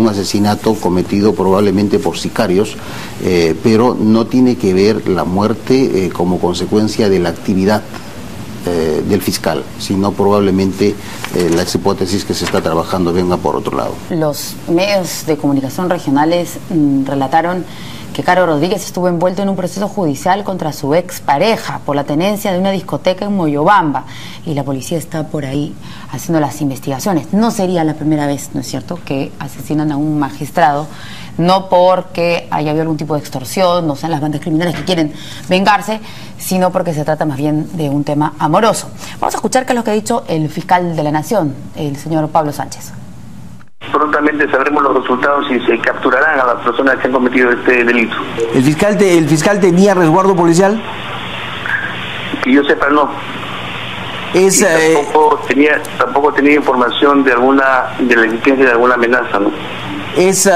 un asesinato cometido probablemente por sicarios, pero no tiene que ver la muerte como consecuencia de la actividad del fiscal, sino probablemente las hipótesis que se está trabajando venga por otro lado. Los medios de comunicación regionales relataron que Caro Rodríguez estuvo envuelto en un proceso judicial contra su expareja por la tenencia de una discoteca en Moyobamba, y la policía está por ahí haciendo las investigaciones. No sería la primera vez, ¿no es cierto?, que asesinan a un magistrado, no porque haya habido algún tipo de extorsión, no sean las bandas criminales que quieren vengarse, sino porque se trata más bien de un tema amoroso. Vamos a escuchar qué es lo que ha dicho el fiscal de la Nación, el señor Pablo Sánchez. Prontamente sabremos los resultados y se capturarán a las personas que han cometido este delito. ¿El fiscal tenía resguardo policial? Que yo sepa, no. Tampoco tenía información de la existencia de alguna amenaza, ¿no? ¿Es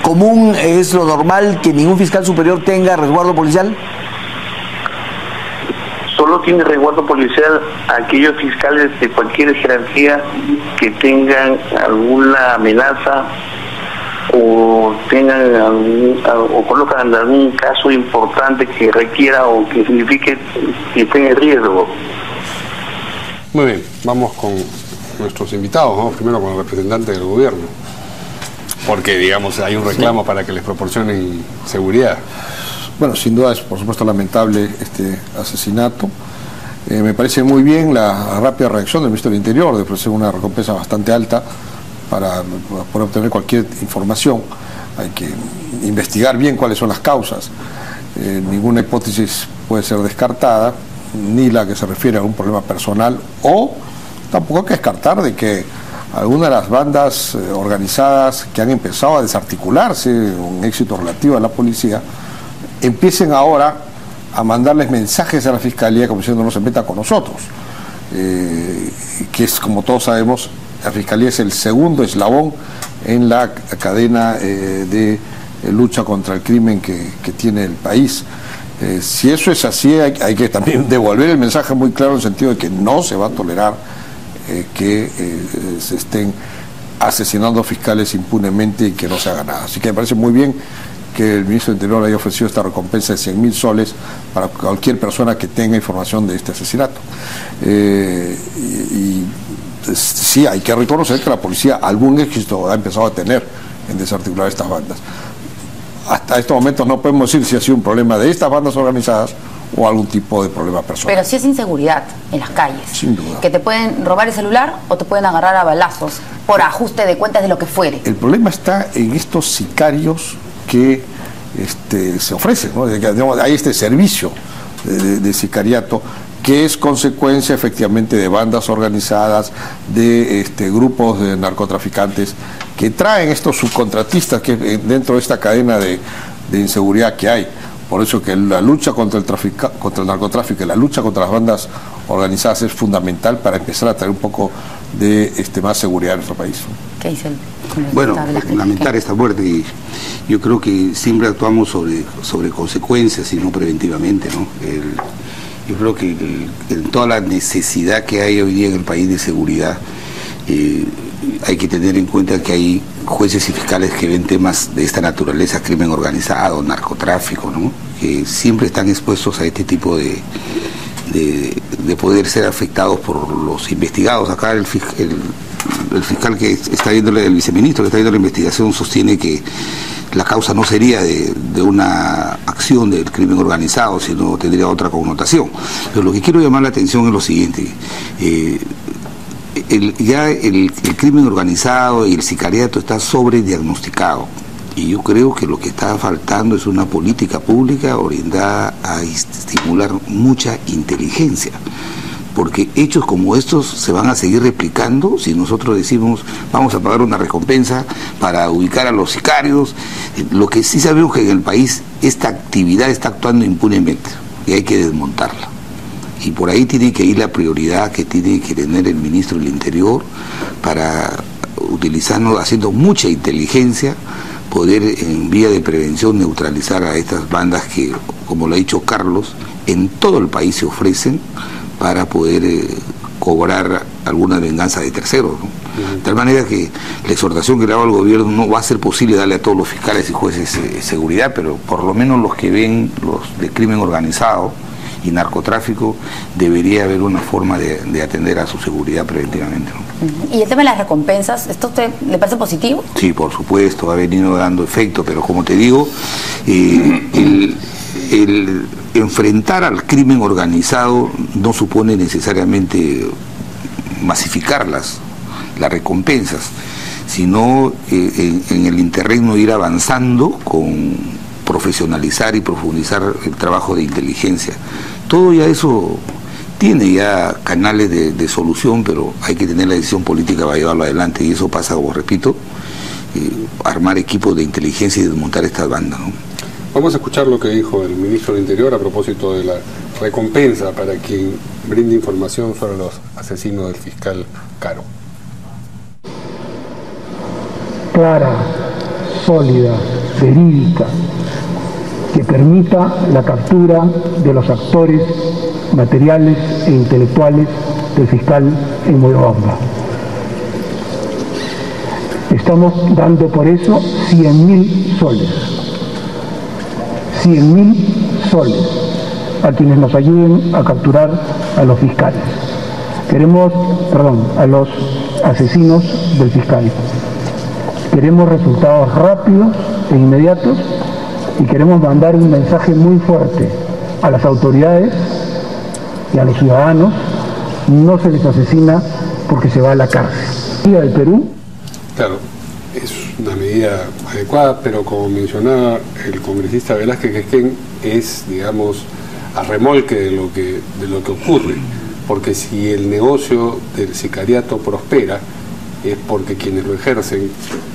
común, es lo normal que ningún fiscal superior tenga resguardo policial? Solo tiene resguardo policial aquellos fiscales de cualquier jerarquía que tengan alguna amenaza o conozcan algún caso importante que requiera o que signifique que esté en riesgo. Muy bien, vamos con nuestros invitados, ¿no? Primero con el representante del gobierno, porque digamos hay un reclamo para que les proporcionen seguridad. Bueno, sin duda es por supuesto lamentable este asesinato. Me parece muy bien la rápida reacción del Ministro del Interior de ofrecer una recompensa bastante alta para poder obtener cualquier información. Hay que investigar bien cuáles son las causas. Ninguna hipótesis puede ser descartada, ni la que se refiere a un problema personal, o tampoco hay que descartar de que algunas de las bandas organizadas que han empezado a desarticularse, un éxito relativo a la policía, empiecen ahora a mandarles mensajes a la Fiscalía como diciendo no se meta con nosotros, que es, como todos sabemos, la Fiscalía es el segundo eslabón en la cadena de lucha contra el crimen que tiene el país. Si eso es así, hay que también devolver el mensaje muy claro en el sentido de que no se va a tolerar que se estén asesinando fiscales impunemente y que no se haga nada. Así que me parece muy bien que el Ministro del Interior haya ofrecido esta recompensa de 100.000 soles para cualquier persona que tenga información de este asesinato. Sí, hay que reconocer que la policía algún éxito ha empezado a tener en desarticular estas bandas. Hasta estos momentos no podemos decir si ha sido un problema de estas bandas organizadas o algún tipo de problema personal. Pero sí es inseguridad en las calles. Sin duda. Que te pueden robar el celular o te pueden agarrar a balazos por ajuste de cuentas de lo que fuere. El problema está en estos sicarios que se ofrecen, ¿no? Hay este servicio de sicariato que es consecuencia efectivamente de bandas organizadas, de grupos de narcotraficantes que traen estos subcontratistas que dentro de esta cadena de inseguridad que hay. Por eso que la lucha contra el narcotráfico y la lucha contra las bandas organizadas es fundamental para empezar a traer un poco de más seguridad en nuestro país. ¿Qué dice el Bueno, lamentar esta muerte, y yo creo que siempre actuamos sobre consecuencias y no preventivamente, ¿no? Yo creo que en toda la necesidad que hay hoy día en el país de seguridad, hay que tener en cuenta que hay jueces y fiscales que ven temas de esta naturaleza, crimen organizado, narcotráfico, ¿no? Que siempre están expuestos a este tipo de poder ser afectados por los investigados. Acá el fiscal que está viendo, el viceministro que está viendo la investigación, sostiene que la causa no sería de una acción del crimen organizado, sino tendría otra connotación. Pero lo que quiero llamar la atención es lo siguiente. El crimen organizado y el sicariato está sobrediagnosticado, y yo creo que lo que está faltando es una política pública orientada a estimular mucha inteligencia, porque hechos como estos se van a seguir replicando si nosotros decimos vamos a pagar una recompensa para ubicar a los sicarios. Lo que sí sabemos que en el país esta actividad está actuando impunemente y hay que desmontarla. Y por ahí tiene que ir la prioridad que tiene que tener el ministro del Interior para utilizarnos, haciendo mucha inteligencia, poder en vía de prevención neutralizar a estas bandas que, como lo ha dicho Carlos, en todo el país se ofrecen para poder cobrar alguna venganza de terceros, ¿no? De tal manera que la exhortación que le hago al gobierno: no va a ser posible darle a todos los fiscales y jueces seguridad, pero por lo menos los que ven los de crimen organizado y narcotráfico, debería haber una forma de atender a su seguridad preventivamente, ¿no? ¿Y el tema de las recompensas, esto a usted le parece positivo? Sí, por supuesto, ha venido dando efecto, pero como te digo, el enfrentar al crimen organizado no supone necesariamente masificar las recompensas, sino en el interregno ir avanzando con profesionalizar y profundizar el trabajo de inteligencia. Todo ya eso tiene ya canales de solución, pero hay que tener la decisión política para llevarlo adelante, y eso pasa, como repito, armar equipos de inteligencia y desmontar estas bandas, ¿no? Vamos a escuchar lo que dijo el ministro del Interior a propósito de la recompensa para quien brinde información sobre los asesinos del fiscal Caro. Clara, sólida, verídica, que permita la captura de los actores materiales e intelectuales del fiscal en Moyobamba. Estamos dando por eso 100.000 soles. 100.000 soles a quienes nos ayuden a capturar a los fiscales. A los asesinos del fiscal. Queremos resultados rápidos e inmediatos, y queremos mandar un mensaje muy fuerte a las autoridades y a los ciudadanos: no se les asesina porque se va a la cárcel. La medida del Perú. Claro, es una medida adecuada, pero como mencionaba el congresista Velázquez Quezquén, es, digamos, a remolque de lo que ocurre, porque si el negocio del sicariato prospera, es porque quienes lo ejercen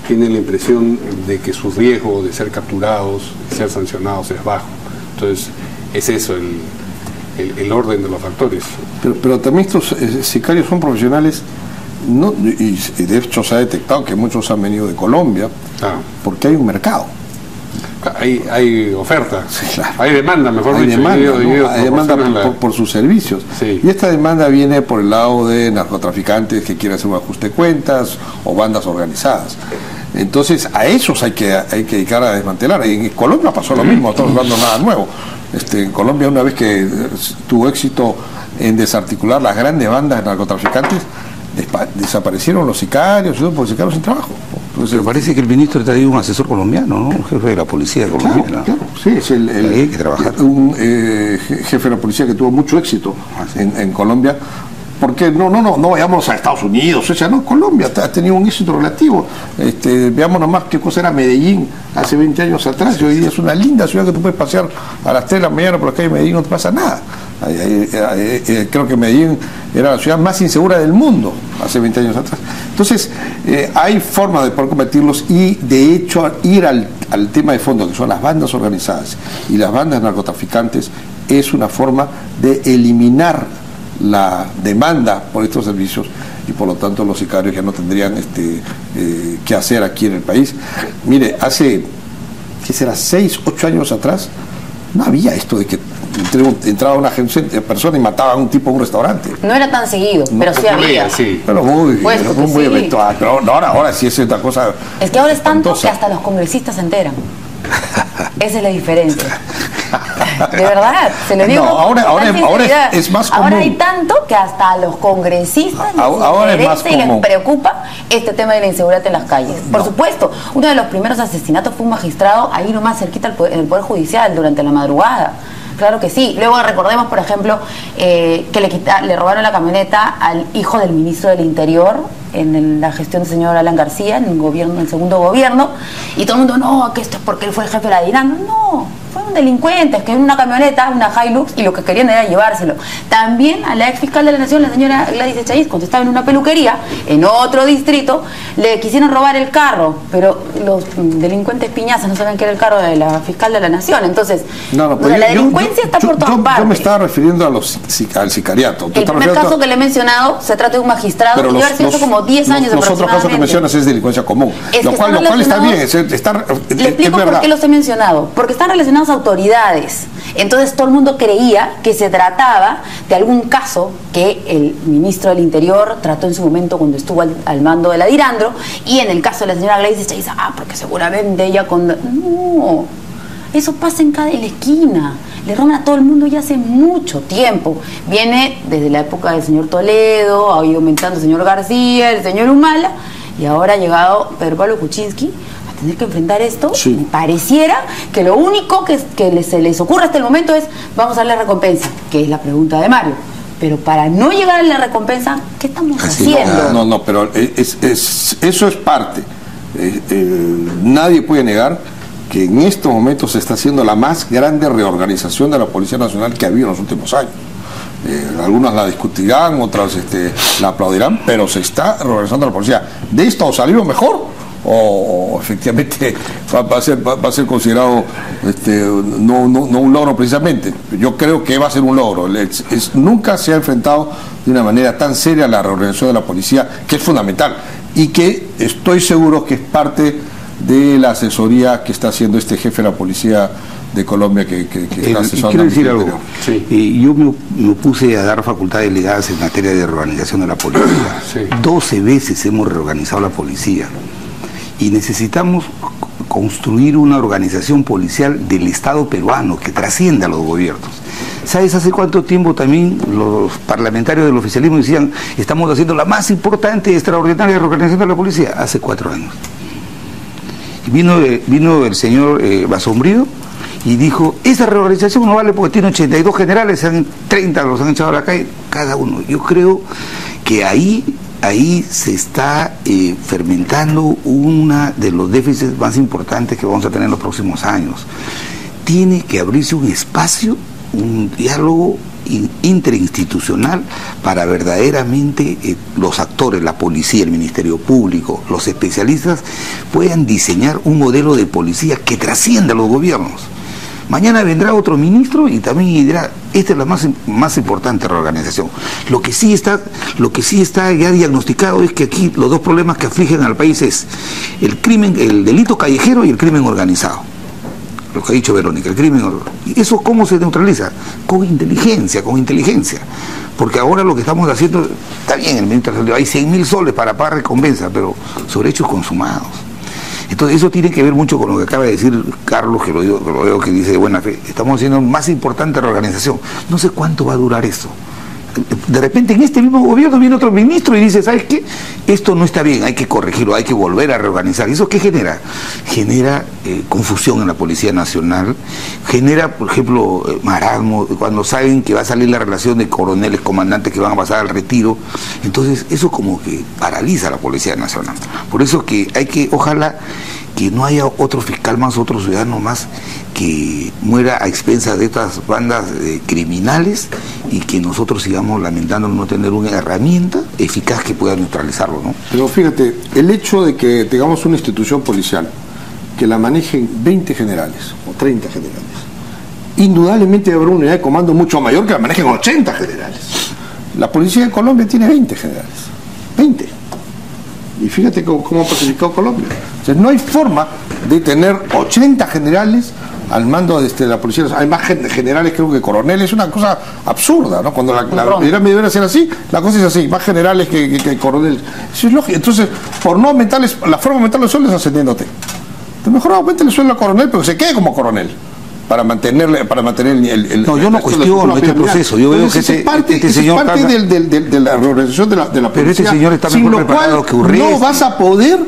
tienen la impresión de que su riesgo de ser capturados y ser sancionados es bajo. Entonces, es eso el orden de los factores. Pero también estos sicarios son profesionales, no, y de hecho se ha detectado que muchos han venido de Colombia, porque hay un mercado. Hay oferta, sí, claro. Hay demanda, mejor hay dicho. Hay demanda por sus servicios. Sí. Y esta demanda viene por el lado de narcotraficantes que quieren hacer un ajuste de cuentas o bandas organizadas. Entonces a esos hay que dedicar a desmantelar. En Colombia pasó lo mismo, no estamos hablando nada nuevo. En Colombia, una vez que tuvo éxito en desarticular las grandes bandas de narcotraficantes, desaparecieron los sicarios, porque los sicarios sin trabajo. Entonces, pero parece que el ministro ha traído un asesor colombiano, ¿no? Un jefe de la policía colombiana. Claro, sí, es hay que trabajar. Un jefe de la policía que tuvo mucho éxito en Colombia. Porque no vayamos a Estados Unidos, o sea, no, Colombia ha tenido un éxito relativo. Veamos nomás qué cosa era Medellín hace 20 años atrás, y hoy día es una linda ciudad que tú puedes pasear a las 3 de la mañana por la calle de Medellín, no te pasa nada. Creo que Medellín era la ciudad más insegura del mundo hace 20 años atrás. Entonces, hay formas de poder combatirlos, y de hecho ir al tema de fondo, que son las bandas organizadas y las bandas narcotraficantes, es una forma de eliminar la demanda por estos servicios, y por lo tanto los sicarios ya no tendrían qué hacer aquí en el país. Mire, hace, ¿qué será?, 6, 8 años atrás, no había esto de que entraba una persona y mataba a un tipo en un restaurante. No era tan seguido, pero sí había. Sí. Pero muy eventual. Pero ahora sí es otra cosa. Es que ahora es tanto que hasta los congresistas se enteran. Esa es la diferencia. De verdad, se lo digo. No, ahora es más común. Ahora hay tanto que hasta a los congresistas les interesa y les preocupa este tema de la inseguridad en las calles. Por supuesto, uno de los primeros asesinatos fue un magistrado ahí nomás cerquita en el Poder Judicial durante la madrugada. Claro que sí. Luego recordemos, por ejemplo, que le robaron la camioneta al hijo del ministro del Interior en la gestión del señor Alan García, en el segundo gobierno, y todo el mundo, no, que esto es porque él fue el jefe de la DINAN. No, fueron delincuentes que en una camioneta, una Hilux, y lo que querían era llevárselo. También a la ex fiscal de la Nación, la señora Gladys Echaíz, cuando estaba en una peluquería en otro distrito, le quisieron robar el carro, pero los delincuentes piñazas no sabían que era el carro de la fiscal de la Nación. Entonces, la delincuencia está por todas partes. Yo me estaba refiriendo al sicariato. El primer caso que le he mencionado se trata de un magistrado, y hace como 10 años los otros casos que mencionas es delincuencia común, es lo cual está bien. Le explico por qué los he mencionado, porque están relacionados autoridades. Entonces todo el mundo creía que se trataba de algún caso que el ministro del Interior trató en su momento cuando estuvo al mando de la DIRANDRO, y en el caso de la señora Gladys Chaiza, porque seguramente ella No, eso pasa en la esquina. Le roban a todo el mundo ya hace mucho tiempo. Viene desde la época del señor Toledo, ha ido aumentando el señor García, el señor Humala, y ahora ha llegado Pedro Pablo Kuczynski a tener que enfrentar esto. Sí. Me pareciera que lo único que se les ocurre hasta el momento es: vamos a darle recompensa, que es la pregunta de Mario. Pero para no llegar a la recompensa, ¿qué estamos haciendo? No, pero eso es parte. Nadie puede negar que en estos momentos se está haciendo la más grande reorganización de la Policía Nacional que ha habido en los últimos años. Algunas la discutirán, otras la aplaudirán, pero se está reorganizando la policía. ¿De esto o salimos mejor? O efectivamente va a ser considerado no un logro precisamente. Yo creo que va a ser un logro. Nunca se ha enfrentado de una manera tan seria a la reorganización de la policía, que es fundamental, y que estoy seguro que es parte de la asesoría que está haciendo este jefe de la policía de Colombia que está asesorando. Quiero decir algo. Sí. Yo me opuse a dar facultades delegadas en materia de reorganización de la policía. Sí. 12 veces hemos reorganizado la policía y necesitamos construir una organización policial del Estado peruano que trascienda a los gobiernos. ¿Sabes hace cuánto tiempo también los parlamentarios del oficialismo decían: estamos haciendo la más importante y extraordinaria reorganización de la policía? Hace 4 años. Vino el señor Basombrío y dijo: esa reorganización no vale porque tiene 82 generales, 30 los han echado a la calle cada uno. Yo creo que ahí se está fermentando uno de los déficits más importantes que vamos a tener en los próximos años. Tiene que abrirse un espacio, un diálogo interinstitucional para verdaderamente los actores, la policía, el Ministerio Público, los especialistas puedan diseñar un modelo de policía que trascienda a los gobiernos. Mañana vendrá otro ministro y también dirá: esta es la más importante reorganización. Lo que sí está ya diagnosticado es que aquí los dos problemas que afligen al país es el crimen, el delito callejero y el crimen organizado. Lo que ha dicho Verónica, el crimen organizado. ¿Y eso cómo se neutraliza? Con inteligencia. Porque ahora lo que estamos haciendo, está bien, el ministro hay 100.000 soles para pagar recompensa, pero sobre hechos consumados. Entonces eso tiene que ver mucho con lo que acaba de decir Carlos, que lo veo que dice de buena fe. Estamos haciendo más importante reorganización. No sé cuánto va a durar eso. De repente en este mismo gobierno viene otro ministro y dice: ¿sabes qué? Esto no está bien, hay que corregirlo, hay que volver a reorganizar. ¿Y eso qué genera? Genera confusión en la Policía Nacional, genera, por ejemplo, marasmo, cuando saben que va a salir la relación de coroneles, comandantes que van a pasar al retiro. Entonces eso como que paraliza a la Policía Nacional. Por eso que ojalá que no haya otro fiscal más, otro ciudadano más que muera a expensas de estas bandas criminales, y que nosotros sigamos lamentando no tener una herramienta eficaz que pueda neutralizarlo, ¿no? Pero fíjate, el hecho de que tengamos una institución policial que la manejen 20 generales o 30 generales, indudablemente habrá una unidad de comando mucho mayor que la manejen 80 generales. La policía de Colombia tiene 20 generales, 20. Y fíjate cómo ha pacificado Colombia. Entonces no hay forma de tener 80 generales al mando de la policía. Hay más generales, creo, que coroneles. Es una cosa absurda, ¿no? Cuando la debería ser así, la cosa es así: más generales que coroneles. Eso es lógico. Entonces, por no aumentarles, la forma de aumentarles sueldos es ascendiéndote. Entonces, mejor aumentarle el sueldo al coronel, pero que se quede como coronel, para mantener el no, yo no cuestiono este proceso. Yo veo que este señor parte de la reorganización de la policía. Pero este señor está mejor preparado que Urresti. No vas a poder.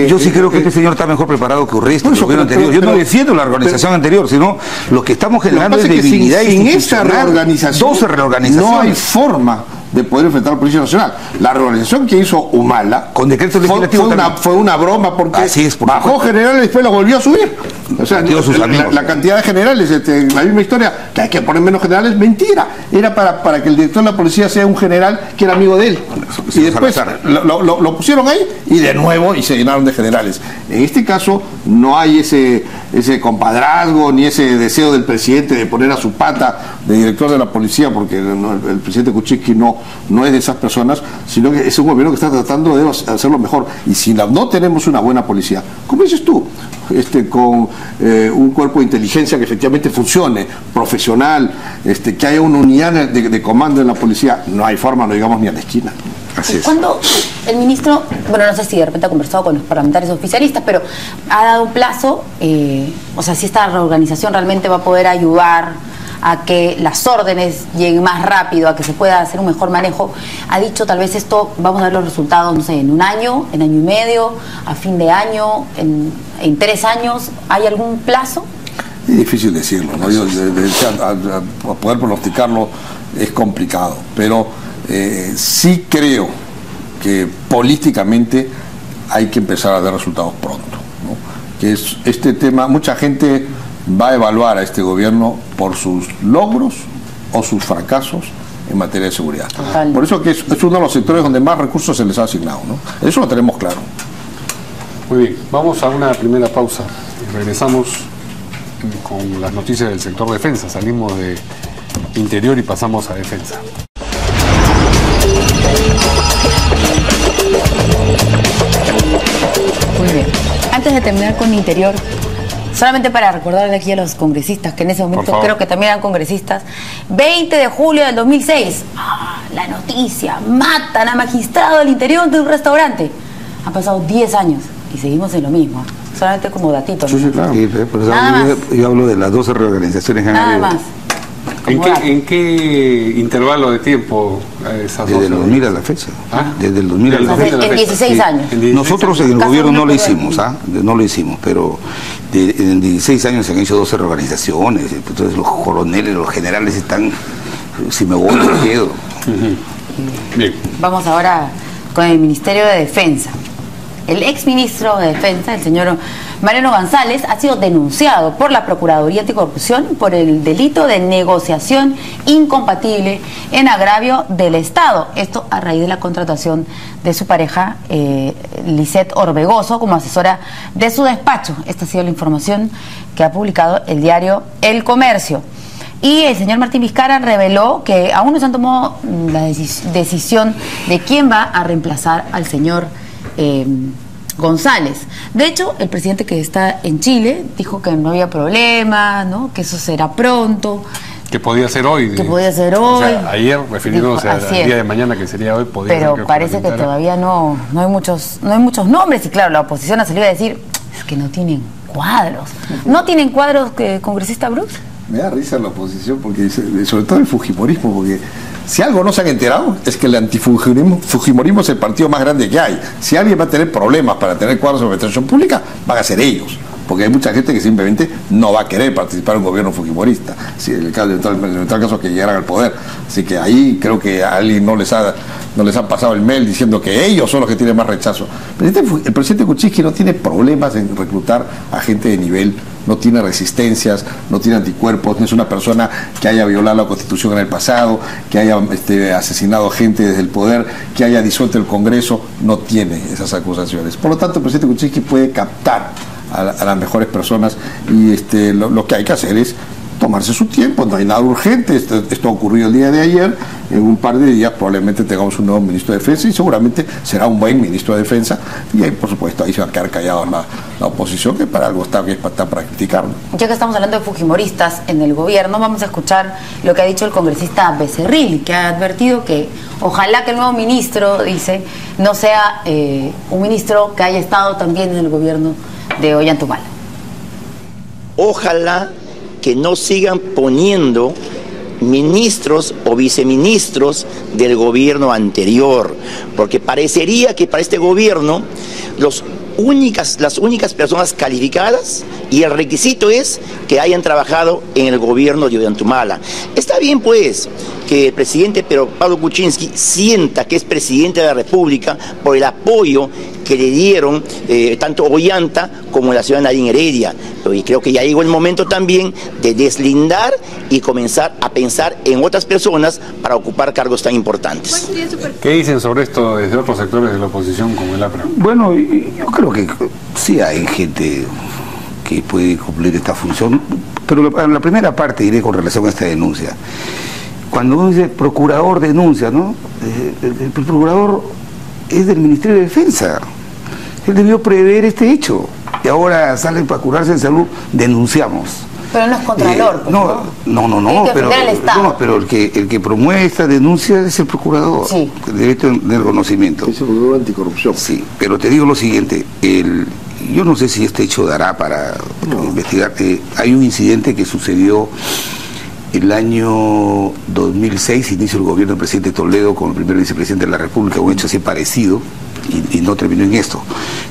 Yo sí creo que este señor está mejor preparado que Urresti. Yo no defiendo la organización anterior, sino lo que estamos generando es debilidad institucional. En esta reorganización, 12 reorganizaciones, no hay forma de poder enfrentar a la Policía Nacional. La reorganización que hizo Humala con decreto legislativo fue una broma, porque bajó generales y después lo volvió a subir. O sea, la cantidad de generales, la misma historia, que hay que poner menos generales, mentira. Era para que el director de la policía sea un general que era amigo de él. Y después lo pusieron ahí y de nuevo y se llenaron de generales. En este caso no hay ese compadrazgo ni ese deseo del presidente de poner a su pata de director de la policía, porque el presidente Kuczynski no es de esas personas, sino que es un gobierno que está tratando de hacerlo mejor. Y si no tenemos una buena policía, como dices tú, con un cuerpo de inteligencia que efectivamente funcione, profesional, que haya una unidad de comando en la policía. No hay forma, no digamos ni a la esquina. Así es. Cuando el ministro, bueno, no sé si de repente ha conversado con los parlamentarios oficialistas, pero ha dado un plazo, o sea, si esta reorganización realmente va a poder ayudar a que las órdenes lleguen más rápido, a que se pueda hacer un mejor manejo, ha dicho tal vez esto, vamos a ver los resultados, no sé, en un año, en año y medio, a fin de año, en 3 años, ¿hay algún plazo? Es difícil decirlo, ¿no? A poder pronosticarlo es complicado, pero sí creo que políticamente hay que empezar a dar resultados pronto, ¿no? Que es este tema, mucha gente va a evaluar a este gobierno por sus logros o sus fracasos en materia de seguridad. Total. Por eso que es uno de los sectores donde más recursos se les ha asignado, ¿no? Eso lo tenemos claro. Muy bien, vamos a una primera pausa y regresamos con las noticias del sector defensa. Salimos de interior y pasamos a defensa. Muy bien. Antes de terminar con interior, solamente para recordarle aquí a los congresistas, que en ese momento creo que también eran congresistas, 20 de julio del 2006, la noticia, matan a magistrado del interior de un restaurante. Han pasado 10 años y seguimos en lo mismo, solamente como datito, ¿no? Sí, claro. Sí, por eso yo hablo de las 12 reorganizaciones que han habido. Nada más. ¿En qué intervalo de tiempo esas Desde el 2000 a la fecha. Desde el 2000 a la fecha. En 16 años. Nosotros en el gobierno no lo hicimos, no lo hicimos, pero en 16 años se han hecho 12 reorganizaciones, entonces los coroneles, los generales están, si me voy, me quedo. Bien. Vamos ahora con el Ministerio de Defensa. El exministro de Defensa, el señor Mariano González, ha sido denunciado por la Procuraduría Anticorrupción por el delito de negociación incompatible en agravio del Estado. Esto a raíz de la contratación de su pareja, Lisette Orbegoso, como asesora de su despacho. Esta ha sido la información que ha publicado el diario El Comercio. Y el señor Martín Vizcarra reveló que aún no se han tomado la decisión de quién va a reemplazar al señor González. De hecho, el presidente que está en Chile dijo que no había problema, ¿no? Que eso será pronto. Que podía ser hoy. Que podía ser hoy. O sea, ayer, refiriéndose al día de mañana, que sería hoy, podía ser. Pero parece que todavía no hay muchos nombres. Y claro, la oposición ha salido a decir, es que no tienen cuadros. ¿No tienen cuadros, congresista Bruce? Me da risa la oposición, porque sobre todo el fujimorismo, porque si algo no se han enterado es que el antifujimorismo es el partido más grande que hay. Si alguien va a tener problemas para tener cuadros de administración pública, van a ser ellos, porque hay mucha gente que simplemente no va a querer participar en un gobierno fujimorista, si en el tal caso que llegaran al poder. Así que ahí creo que a alguien no les ha pasado el mail diciendo que ellos son los que tienen más rechazo. El presidente Kuczynski no tiene problemas en reclutar a gente de nivel, no tiene resistencias, no tiene anticuerpos, no es una persona que haya violado la Constitución en el pasado, que haya asesinado gente desde el poder, que haya disuelto el Congreso, no tiene esas acusaciones. Por lo tanto, el presidente Kuczynski puede captar a las mejores personas y lo que hay que hacer es tomarse su tiempo, no hay nada urgente. Esto ha ocurrido el día de ayer. En un par de días probablemente tengamos un nuevo ministro de Defensa y seguramente será un buen ministro de Defensa, y ahí por supuesto ahí se va a quedar callado la oposición, que para algo está para criticarlo. Ya que estamos hablando de fujimoristas en el gobierno, vamos a escuchar lo que ha dicho el congresista Becerril, que ha advertido que ojalá que el nuevo ministro, dice, no sea un ministro que haya estado también en el gobierno de Ollantumala. Ojalá que no sigan poniendo ministros o viceministros del gobierno anterior, porque parecería que para este gobierno las únicas personas calificadas y el requisito es que hayan trabajado en el gobierno de Ollantumala. Está bien pues que el presidente Pablo Kuczynski sienta que es presidente de la República por el apoyo que le dieron tanto Ollanta como la señora Nadine Heredia. Y creo que ya llegó el momento también de deslindar y comenzar a pensar en otras personas para ocupar cargos tan importantes. ¿Qué dicen sobre esto desde otros sectores de la oposición como el APRA? Bueno, yo creo que sí hay gente que puede cumplir esta función, pero la primera parte diré con relación a esta denuncia. Cuando uno dice procurador denuncia, ¿no? El procurador es del Ministerio de Defensa. Él debió prever este hecho. Y ahora salen para curarse en salud, denunciamos. Pero no es contralor. Pues, no, pero el que promueve esta denuncia es el procurador. Sí. Que debe tener conocimiento. Es el procurador anticorrupción. Sí, pero te digo lo siguiente, yo no sé si este hecho dará para investigar. Hay un incidente que sucedió el año 2006, inicio del gobierno del presidente Toledo con el primer vicepresidente de la República, un hecho así parecido, y no terminó en esto.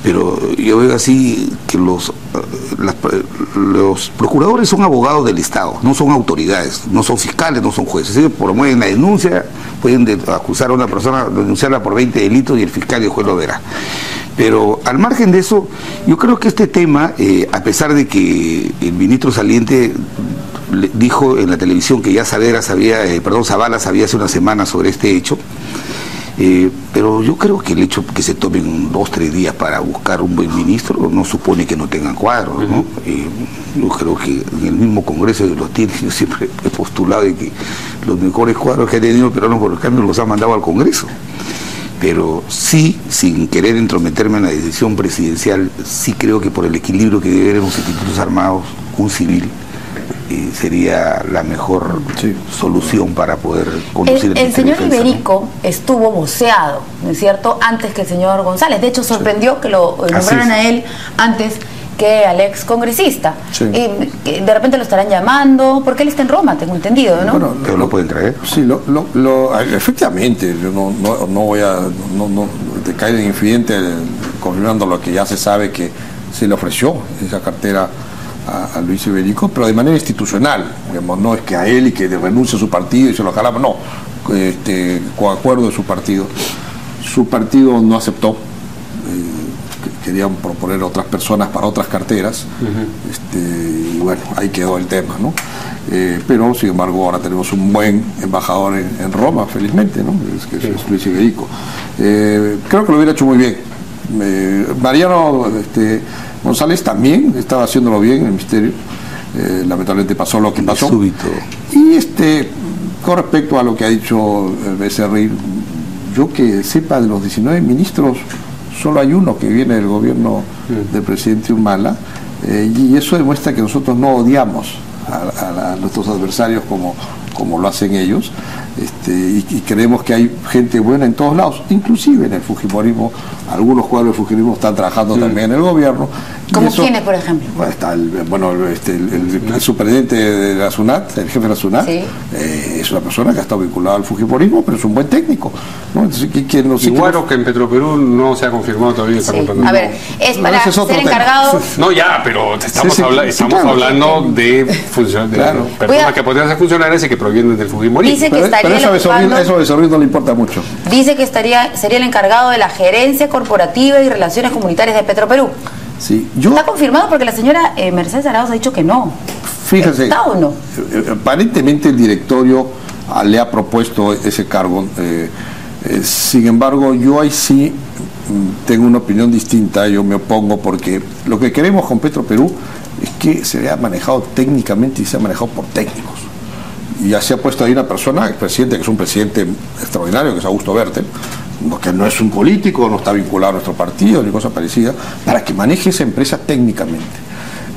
Pero yo veo así que los procuradores son abogados del Estado, no son autoridades, no son fiscales, no son jueces. Ellos promueven la denuncia, pueden acusar a una persona, denunciarla por 20 delitos y el fiscal y el juez lo verá. Pero al margen de eso, yo creo que este tema, a pesar de que el ministro saliente dijo en la televisión que ya Zavala sabía hace una semana sobre este hecho, pero yo creo que el hecho que se tomen 2 o 3 días para buscar un buen ministro no supone que no tengan cuadros, ¿no? Yo creo que en el mismo Congreso de los tiene, yo siempre he postulado de que los mejores cuadros que ha tenido Peruano por el Cambio los ha mandado al Congreso. Pero sí, sin querer entrometerme en la decisión presidencial, sí creo que por el equilibrio que debe haber en los institutos armados, un civil sería la mejor solución para poder conducir el señor Iberico estuvo voceado, ¿no es cierto?, antes que el señor González. De hecho, sorprendió que lo nombraran a él antes que al ex congresista. De repente lo estarán llamando, porque él está en Roma, tengo entendido, ¿no? Bueno, pero lo pueden traer. Sí, efectivamente, yo no voy a caer en infidente confirmando lo que ya se sabe, que se le ofreció esa cartera a Luis Iberico, pero de manera institucional, digamos, no es que a él y que renuncie a su partido y se lo jalamos, no, con acuerdo de su partido. Su partido no aceptó, querían proponer otras personas para otras carteras, y bueno, ahí quedó el tema, ¿no? Pero sin embargo ahora tenemos un buen embajador en Roma, felizmente, ¿no? Es Luis Iberico. Creo que lo hubiera hecho muy bien. Mariano González también estaba haciéndolo bien en el ministerio, lamentablemente pasó lo que pasó. Súbito. Y con respecto a lo que ha dicho Becerril, yo que sepa, de los 19 ministros solo hay uno que viene del gobierno del presidente Humala, y eso demuestra que nosotros no odiamos a nuestros adversarios como lo hacen ellos, y creemos que hay gente buena en todos lados, inclusive en el fujimorismo. Algunos cuadros del fujimorismo están trabajando también en el gobierno. ¿Cómo quiénes, por ejemplo? Está el superintendente de la SUNAT, el jefe de la SUNAT, es una persona que ha estado vinculada al fujimorismo, pero es un buen técnico, ¿no? Entonces, Igual que en Petroperú no se ha confirmado todavía. A ver, es para ser encargado. No, ya, pero estamos hablando de personas que podrían ser funcionarias y que provienen del fujimorismo. Dice que pero eso a Becerril no le importa mucho. Dice que sería el encargado de la gerencia corporativa y relaciones comunitarias de Petroperú. Sí, ¿Está confirmado? Porque la señora Mercedes Arauz ha dicho que no. Fíjese, ¿está o no? Aparentemente el directorio le ha propuesto ese cargo. Sin embargo, yo ahí sí tengo una opinión distinta. Yo me opongo, porque lo que queremos con Petroperú es que se haya manejado técnicamente y se ha manejado por técnicos. Y ya se ha puesto ahí una persona, el presidente, que es un presidente extraordinario, que es Augusto Bertel, que no es un político, no está vinculado a nuestro partido ni cosa parecida, para que maneje esa empresa técnicamente.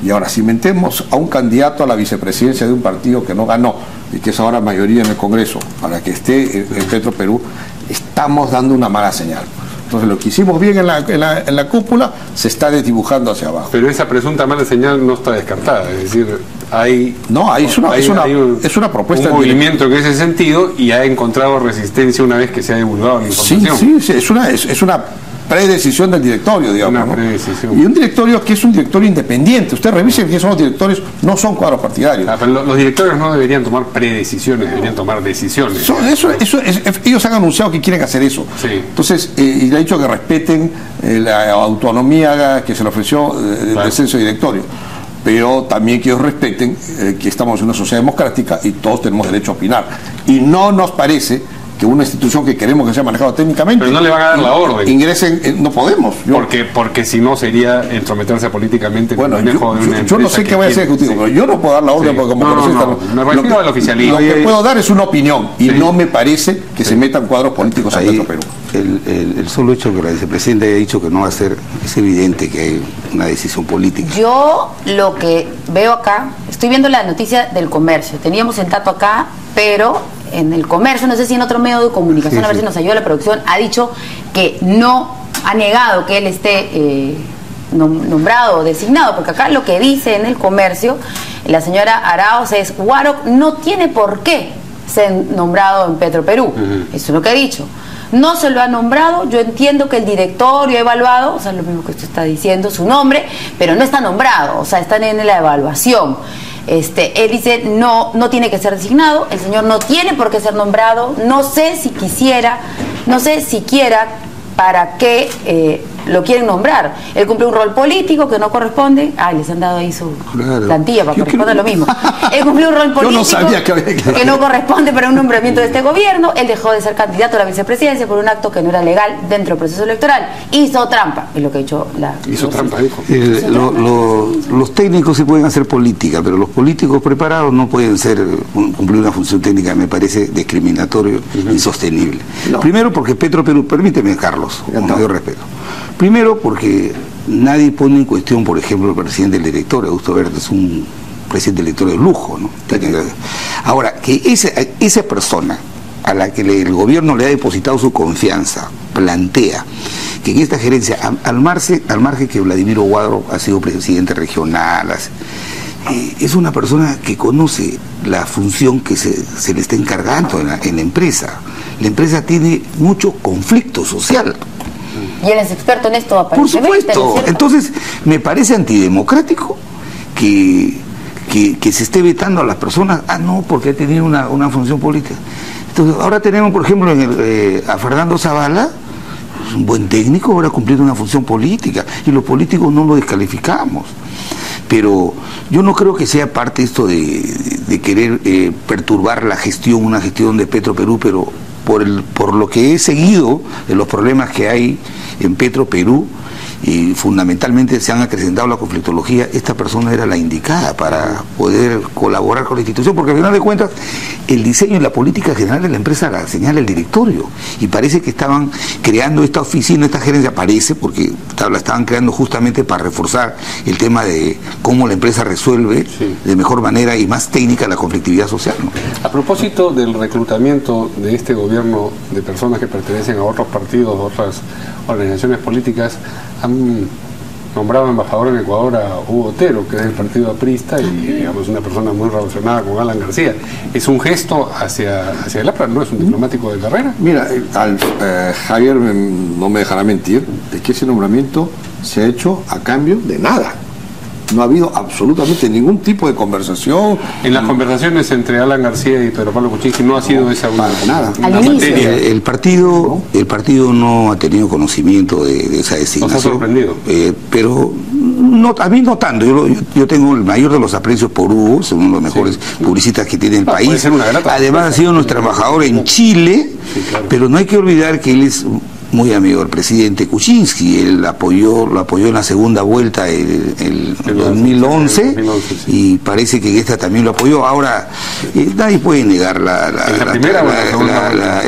Y ahora, si metemos a un candidato a la vicepresidencia de un partido que no ganó y que es ahora mayoría en el Congreso, para que esté en Petroperú, estamos dando una mala señal. Entonces, lo que hicimos bien en la cúpula se está desdibujando hacia abajo. Pero esa presunta mala señal no está descartada, es decir, es una propuesta. Un movimiento en ese sentido, y ha encontrado resistencia una vez que se ha divulgado la información. Sí, es una predecisión del directorio, digamos. Una predecisión. Y un directorio que es un directorio independiente. Usted revise que son los directores, no son cuadros partidarios. Pero los directorios no deberían tomar predecisiones, deberían tomar decisiones. Ellos han anunciado que quieren hacer eso. Sí. Entonces, y le ha dicho que respeten la autonomía que se le ofreció del censo directorio. Pero también que ellos respeten que estamos en una sociedad democrática y todos tenemos derecho a opinar. Y no nos parece que una institución que queremos que sea manejada técnicamente... Pero no le van a dar la orden. Ingresen, no podemos. Porque si no sería entrometerse políticamente en bueno, el manejo de una empresa. Yo no sé qué vaya a ser ejecutivo, pero yo no puedo dar la orden porque como congresista... Me refiero al oficialismo. Lo que puedo dar es una opinión y no me parece que se metan cuadros políticos en Petro Perú. El solo hecho que la vicepresidenta haya dicho que no va a ser, es evidente que hay una decisión política. Yo lo que veo acá, estoy viendo la noticia del Comercio, teníamos el dato acá, pero en el Comercio, no sé si en otro medio de comunicación, a ver si nos ayuda la producción, ha dicho que no, ha negado que él esté nombrado o designado, porque acá lo que dice en el Comercio la señora Arauz es: Warok no tiene por qué ser nombrado en Petro Perú. Eso es lo que ha dicho. No se lo ha nombrado, yo entiendo que el directorio ha evaluado, o sea, lo mismo que usted está diciendo, su nombre, pero no está nombrado, o sea, están en la evaluación. Él dice no tiene que ser designado, el señor no tiene por qué ser nombrado, no sé si quisiera, no sé siquiera para qué lo quieren nombrar. Él cumple un rol político que no corresponde. Les han dado ahí su plantilla para que corresponda lo mismo. Él cumplió un rol político que no corresponde para un nombramiento de este gobierno. Él dejó de ser candidato a la vicepresidencia por un acto que no era legal dentro del proceso electoral. Hizo trampa, es lo que ha dicho la... Hizo trampa, dijo. Los técnicos sí pueden hacer política, pero los políticos preparados no pueden cumplir una función técnica. Me parece discriminatorio, insostenible. Primero porque Petro Perú, permíteme, Carlos, con mayor respeto. Primero porque nadie pone en cuestión, por ejemplo, el presidente del directorio. Augusto Verde es un presidente del directorio de lujo, ¿no? Ahora, que esa persona a la que el gobierno le ha depositado su confianza plantea que en esta gerencia, al margen que Vladimiro Huadro ha sido presidente regional, es una persona que conoce la función que se le está encargando en la empresa. La empresa tiene mucho conflicto social. Y él es experto en esto, aparentemente. Por supuesto. Entonces, me parece antidemocrático que se esté vetando a las personas, no, porque ha tenido una función política. Entonces, ahora tenemos, por ejemplo, a Fernando Zavala, un buen técnico, ahora ha cumplido una función política, y los políticos no lo descalificamos. Pero yo no creo que sea parte esto de querer perturbar una gestión de Petro Perú, pero por lo que he seguido de los problemas que hay en Petro Perú, y fundamentalmente se han acrecentado la conflictología, esta persona era la indicada para poder colaborar con la institución, porque al final de cuentas el diseño y la política general de la empresa la señala el directorio, y parece que estaban creando esta oficina, esta gerencia, parece, porque la estaban creando justamente para reforzar el tema de cómo la empresa resuelve de mejor manera y más técnica la conflictividad social, ¿no? A propósito del reclutamiento de este gobierno de personas que pertenecen a otros partidos, a otras organizaciones políticas, han nombrado embajador en Ecuador a Hugo Otero, que es del partido aprista y, digamos, una persona muy relacionada con Alan García. ¿Es un gesto hacia el APRA? ¿No es un diplomático de carrera? Mira, Javier no me dejará mentir de que ese nombramiento se ha hecho a cambio de nada. No ha habido absolutamente ningún tipo de conversación. En las conversaciones entre Alan García y Pedro Pablo Kuczynski no ha sido esa una materia. El partido no ha tenido conocimiento de esa designación. ¿Nos ha sorprendido? Pero a mí no tanto. Yo tengo el mayor de los aprecios por Hugo, es uno de los mejores publicistas que tiene el país. Además ha sido nuestro embajador en Chile, pero no hay que olvidar que él es muy amigo del presidente Kuczynski. Él lo apoyó en la segunda vuelta el 2011, y parece que en esta también lo apoyó. Ahora, nadie puede negar en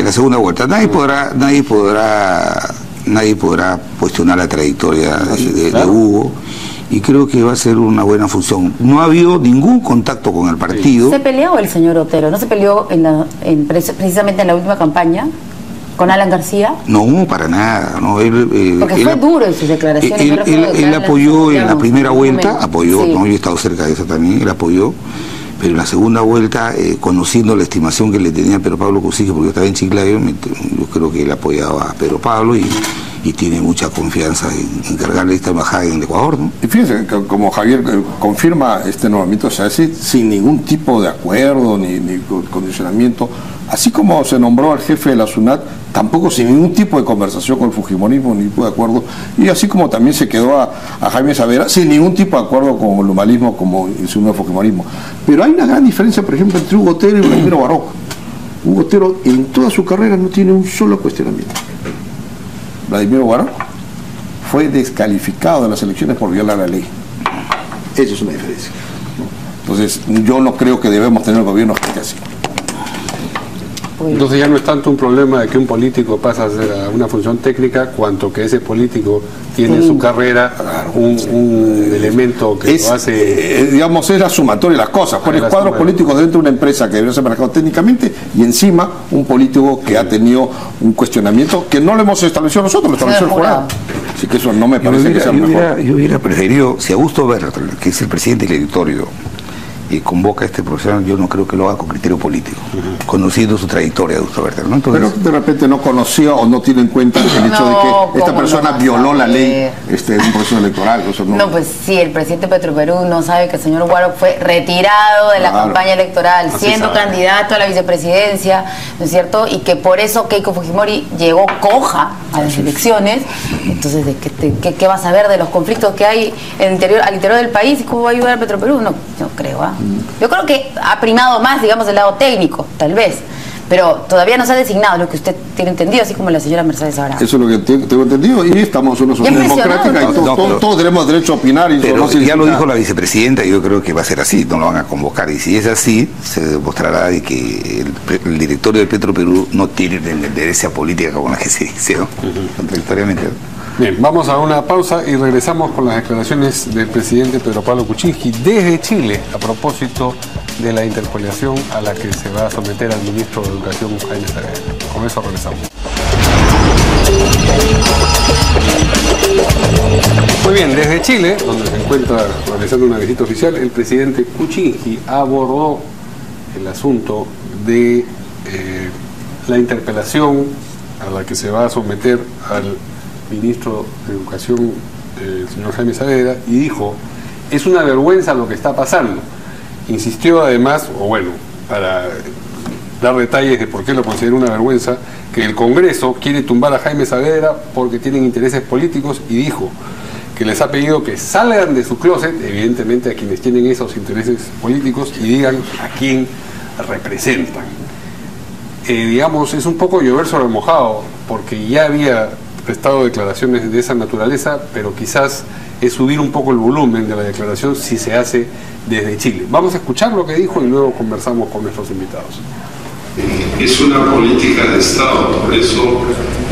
la segunda vuelta. Nadie podrá cuestionar la trayectoria de Hugo, y creo que va a ser una buena función. No ha habido ningún contacto con el partido. ¿Se peleó el señor Otero? ¿No se peleó precisamente en la última campaña con Alan García? No, para nada. No, porque fue duro en sus declaraciones. Él apoyó en la primera vuelta, yo he estado cerca de eso también, él apoyó, pero en la segunda vuelta, conociendo la estimación que le tenía a Pedro Pablo Kuczynski, porque yo estaba en Chiclayo, yo creo que él apoyaba a Pedro Pablo y tiene mucha confianza en encargarle esta embajada en el Ecuador, ¿no? Y fíjense, como Javier confirma, este nombramiento se hace sin ningún tipo de acuerdo ni condicionamiento, así como se nombró al jefe de la SUNAT, tampoco sin ningún tipo de conversación con el fujimorismo, ni tipo de acuerdo, y así como también se quedó a Jaime Saavedra sin ningún tipo de acuerdo con el humanismo como el segundo fujimorismo. Pero hay una gran diferencia, por ejemplo, entre Hugo Otero y Vladimiro Barroco. Hugo Otero en toda su carrera no tiene un solo cuestionamiento. Vladimir Guará fue descalificado de las elecciones por violar la ley. Esa es una diferencia, ¿no? Entonces, yo no creo que debemos tener gobiernos que así. Entonces ya no es tanto un problema de que un político pasa a hacer una función técnica, cuanto que ese político tiene en su carrera un elemento que lo hace... digamos, es la sumatoria de las cosas. Pone cuadros políticos dentro de una empresa que debería ser manejado técnicamente y encima un político que ha tenido un cuestionamiento que no lo hemos establecido nosotros, lo estableció el jurado. Así que eso no me parece que sea mejor. Yo hubiera preferido, si Augusto Bertel, que es el presidente del directorio, convoca a este profesional, yo no creo que lo haga con criterio político, conociendo su trayectoria de Augusto Bertel, ¿no? Entonces, pero de repente no conoció o no tiene en cuenta el hecho de que esta persona violó la ley de un proceso electoral. Pues sí, el presidente de Petroperú no sabe que el señor Guaro fue retirado de la campaña electoral, siendo candidato a la vicepresidencia, ¿no es cierto? Y que por eso Keiko Fujimori llegó coja a las elecciones. Entonces, ¿qué va a saber de los conflictos que hay al interior del país y cómo va a ayudar a Petroperú? No creo, ¿ah? Yo creo que ha primado más, digamos, el lado técnico, tal vez, pero todavía no se ha designado lo que usted tiene entendido, así como la señora Mercedes Abraham. Eso es lo que tengo entendido, y estamos en una sociedad democrática y todos tenemos derecho a opinar. Pero ya lo dijo la vicepresidenta, y yo creo que va a ser así, no lo van a convocar, y si es así, se demostrará de que el directorio de Petroperú no tiene tendencia política como la que se dice, ¿no? Contradictoriamente. Bien, vamos a una pausa y regresamos con las declaraciones del presidente Pedro Pablo Kuczynski desde Chile a propósito de la interpelación a la que se va a someter al ministro de Educación, Jaime Saavedra. Con eso regresamos. Muy bien, desde Chile, donde se encuentra realizando una visita oficial, el presidente Kuczynski abordó el asunto de la interpelación a la que se va a someter al ministro de Educación, el señor Jaime Saavedra, y dijo: es una vergüenza lo que está pasando. Insistió además, para dar detalles de por qué lo considera una vergüenza, que el Congreso quiere tumbar a Jaime Saavedra porque tienen intereses políticos, y dijo que les ha pedido que salgan de su closet, evidentemente a quienes tienen esos intereses políticos, y digan a quién representan. Digamos, es un poco llover sobre mojado, porque ya había prestado declaraciones de esa naturaleza, pero quizás es subir un poco el volumen de la declaración si se hace desde Chile. Vamos a escuchar lo que dijo y luego conversamos con nuestros invitados. Es una política de Estado, por eso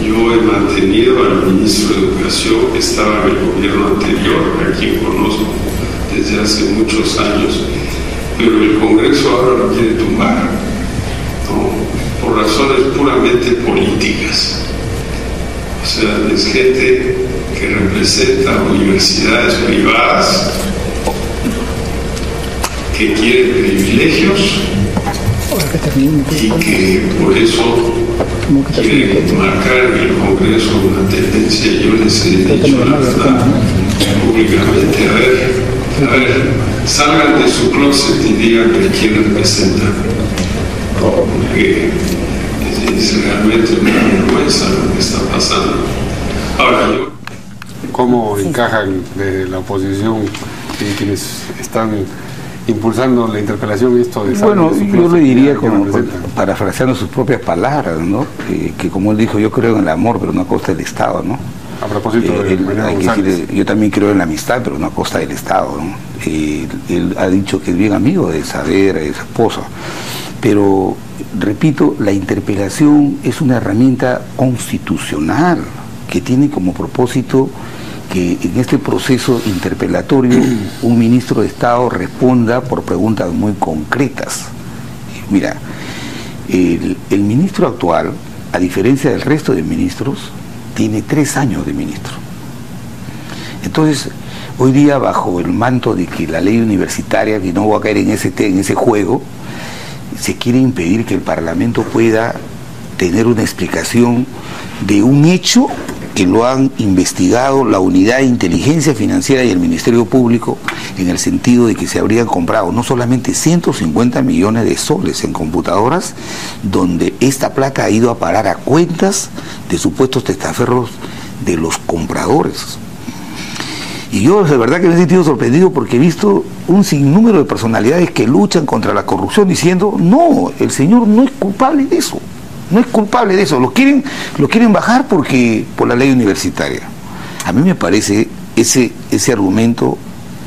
yo he mantenido al ministro de Educación que estaba en el gobierno anterior, a quien conozco desde hace muchos años, pero el Congreso ahora lo quiere tumbar, ¿no? Por razones puramente políticas. O sea, es gente que representa universidades privadas que quieren privilegios y que por eso quieren marcar en el Congreso una tendencia. Yo les he dicho la verdad públicamente: a ver, salgan de su closet y digan a quién representan, porque es realmente una vergüenza lo que está pasando. Ahora, ¿cómo encajan desde la oposición y quienes están impulsando la interpelación esto de yo le diría, parafraseando sus propias palabras, ¿no? Que como él dijo, yo creo en el amor, pero no a costa del Estado, ¿no? A propósito yo también creo en la amistad, pero no a costa del Estado, ¿no? Él ha dicho que es bien amigo de Saavedra y de su esposa, pero repito, la interpelación es una herramienta constitucional que tiene como propósito que en este proceso interpelatorio un ministro de Estado responda por preguntas muy concretas. Mira, el ministro actual, a diferencia del resto de ministros, tiene 3 años de ministro. Entonces, hoy día, bajo el manto de que la ley universitaria, que no voy a caer en ese juego, se quiere impedir que el Parlamento pueda tener una explicación de un hecho que lo han investigado la Unidad de Inteligencia Financiera y el Ministerio Público, en el sentido de que se habrían comprado no solamente 150 millones de soles en computadoras, donde esta plata ha ido a parar a cuentas de supuestos testaferros de los compradores. Y yo de verdad que me he sentido sorprendido porque he visto un sinnúmero de personalidades que luchan contra la corrupción diciendo, no, el señor no es culpable de eso, no es culpable de eso, lo quieren bajar por la ley universitaria. A mí me parece ese argumento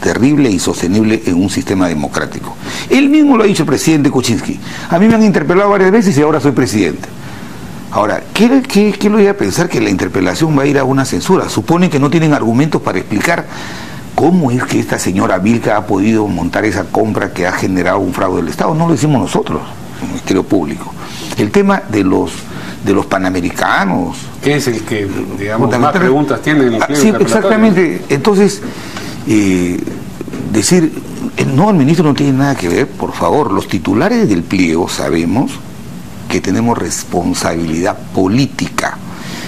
terrible e insostenible en un sistema democrático. Él mismo lo ha dicho el presidente Kuczynski. A mí me han interpelado varias veces y ahora soy presidente. Ahora, ¿qué lo iba a pensar que la interpelación va a ir a una censura? Suponen que no tienen argumentos para explicar cómo es que esta señora Vilca ha podido montar esa compra que ha generado un fraude del Estado. No lo decimos nosotros, el Ministerio Público. El tema de los panamericanos. ¿Qué es el que, digamos, más preguntas tiene en el pliego? Sí, exactamente. Entonces, decir, no, el ministro no tiene nada que ver, por favor. Los titulares del pliego sabemos que tenemos responsabilidad política.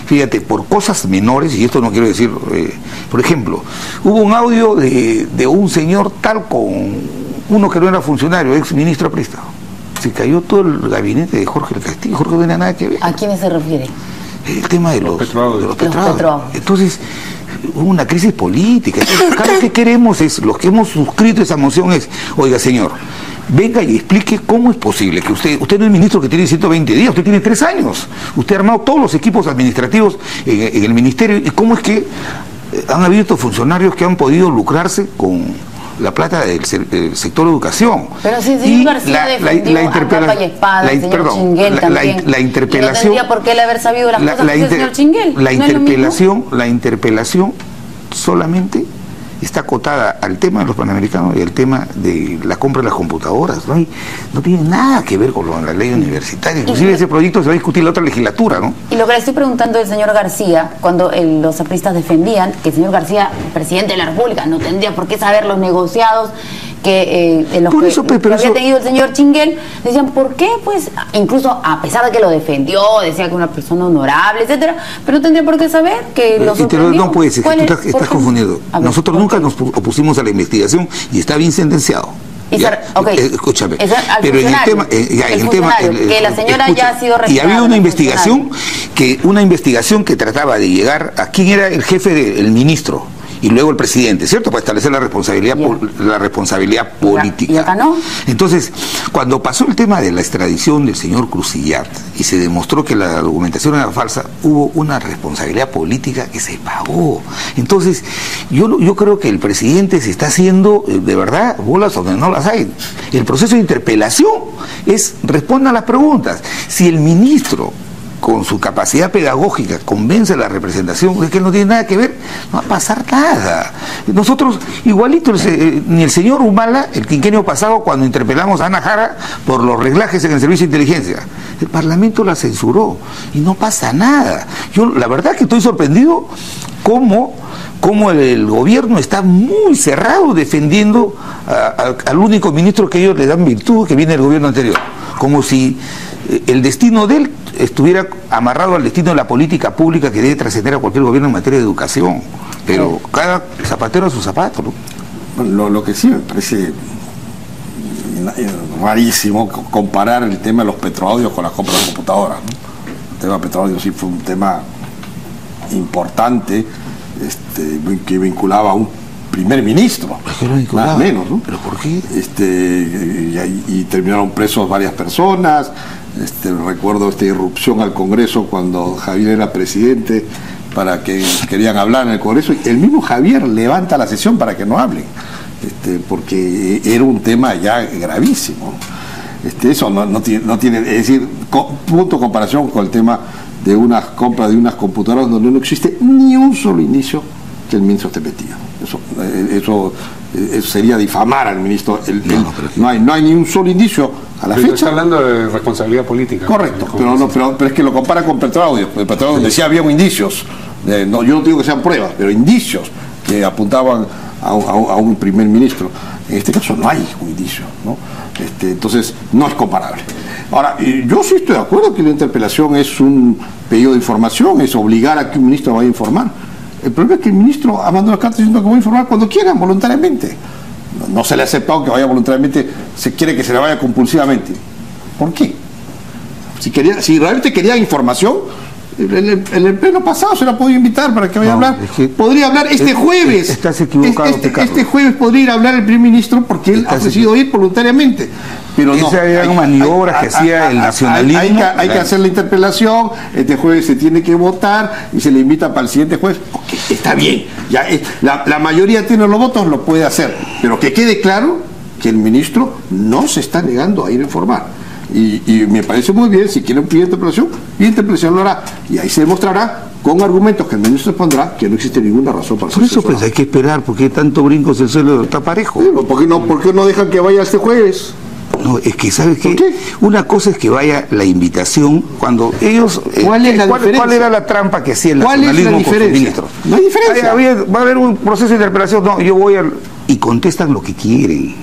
Fíjate, por cosas menores, y esto no quiero decir, por ejemplo, hubo un audio de un señor tal con uno que no era funcionario, ex ministro aprista. Se cayó todo el gabinete de Jorge del Castillo. Jorge no tenía nada que ver. ¿A quiénes se refiere? El tema de los petróleos. Entonces, hubo una crisis política. Entonces, cada vez que queremos es, los que hemos suscrito esa moción es, oiga señor, venga y explique cómo es posible que usted no es ministro que tiene 120 días, usted tiene 3 años, usted ha armado todos los equipos administrativos en el ministerio, y cómo es que han habido estos funcionarios que han podido lucrarse con la plata del sector educación. Pero si el señor García defendió a capa y espada, el señor Chinguel también, la interpelación, y no tendría por qué él haber sabido las cosas que hizo el señor Chinguel. La interpelación solamente está acotada al tema de los panamericanos y al tema de la compra de las computadoras. No tiene nada que ver con la ley universitaria. Inclusive ese proyecto se va a discutir en la otra legislatura, ¿no? Y lo que le estoy preguntando al señor García, cuando los apristas defendían que el señor García, presidente de la República, no tendría por qué saber los negociados que había tenido el señor Chinguel, decían, ¿por qué? Pues, incluso a pesar de que lo defendió, decía que una persona honorable, etcétera, pero no tendría por qué saber que lo sorprendió. No puede ser, que tú estás confundido. Nosotros nunca nos opusimos a la investigación y está bien sentenciado. Escúchame, pero en el tema, que la señora ya ha sido y había una investigación que trataba de llegar a quién era el jefe del ministro y luego el presidente, ¿cierto? Para establecer la responsabilidad política. ¿Y acá no? Entonces, cuando pasó el tema de la extradición del señor Cruzillat y se demostró que la documentación era falsa, hubo una responsabilidad política que se pagó. Entonces, yo creo que el presidente se está haciendo, de verdad, bolas donde no las hay. El proceso de interpelación responda a las preguntas. Si el ministro, con su capacidad pedagógica, convence a la representación de que él no tiene nada que ver, no va a pasar nada. Nosotros, igualito, ni el señor Humala, el quinquenio pasado, cuando interpelamos a Ana Jara por los reglajes en el servicio de inteligencia, el Parlamento la censuró y no pasa nada. Yo, la verdad que estoy sorprendido cómo el gobierno está muy cerrado defendiendo al único ministro que ellos le dan virtud, que viene del gobierno anterior, como si el destino de él estuviera amarrado al destino de la política pública que debe trascender a cualquier gobierno en materia de educación, pero cada zapatero a su zapato, ¿no? Bueno, lo que sí me parece rarísimo comparar el tema de los petroaudios con las compras de computadoras, ¿no? El tema de petroaudios sí fue un tema importante, que vinculaba a un primer ministro, más o menos, ¿no? ¿Pero por qué? Y terminaron presos varias personas. Recuerdo esta irrupción al Congreso cuando Javier era presidente para que querían hablar en el Congreso, y el mismo Javier levanta la sesión para que no hablen, porque era un tema ya gravísimo. Eso no tiene, es decir, punto de comparación con el tema de unas compras de unas computadoras donde no existe ni un solo indicio que el ministro esté metido. Eso sería difamar al ministro. No hay ni un solo indicio a la fecha. Está hablando de responsabilidad política. Correcto, pero es que lo compara con Petroaudio. Petroaudio decía había indicios. Yo no digo que sean pruebas, pero indicios que apuntaban a un primer ministro. En este caso no hay un indicio, ¿no? Entonces no es comparable. Ahora, yo sí estoy de acuerdo que la interpelación es un pedido de información, es obligar a que un ministro vaya a informar. El problema es que el ministro ha mandado las cartas diciendo que va a informar cuando quieran, voluntariamente. No se le ha aceptado que vaya voluntariamente, se quiere que se le vaya compulsivamente. ¿Por qué? Si realmente quería información, En el pleno pasado se la podía invitar para que vaya a hablar. Podría hablar este jueves. Estás equivocado, este jueves podría ir a hablar el primer ministro porque él ha ofrecido ir voluntariamente. Pero no. Esas eran maniobras que hacía el nacionalismo. Hay que hacer la interpelación. Este jueves se tiene que votar y se le invita para el siguiente jueves. Okay, está bien. Ya la mayoría tiene los votos, lo puede hacer. Pero que quede claro que el ministro no se está negando a ir a informar. Y me parece muy bien, si quieren pedir interpelación lo hará. Y ahí se demostrará con argumentos que el ministro expondrá que no existe ninguna razón para hacer eso. Por eso pues hay que esperar, porque tanto brincos el suelo está parejo. ¿Por qué no dejan que vaya este jueves? No, es que, ¿sabes qué? Una cosa es que vaya la invitación cuando ellos... ¿Cuál es la diferencia? ¿Cuál era la trampa que hacía el nacionalismo con sus ministros? No hay diferencia. Va a haber un proceso de interpelación, no, yo voy y contestan lo que quieren.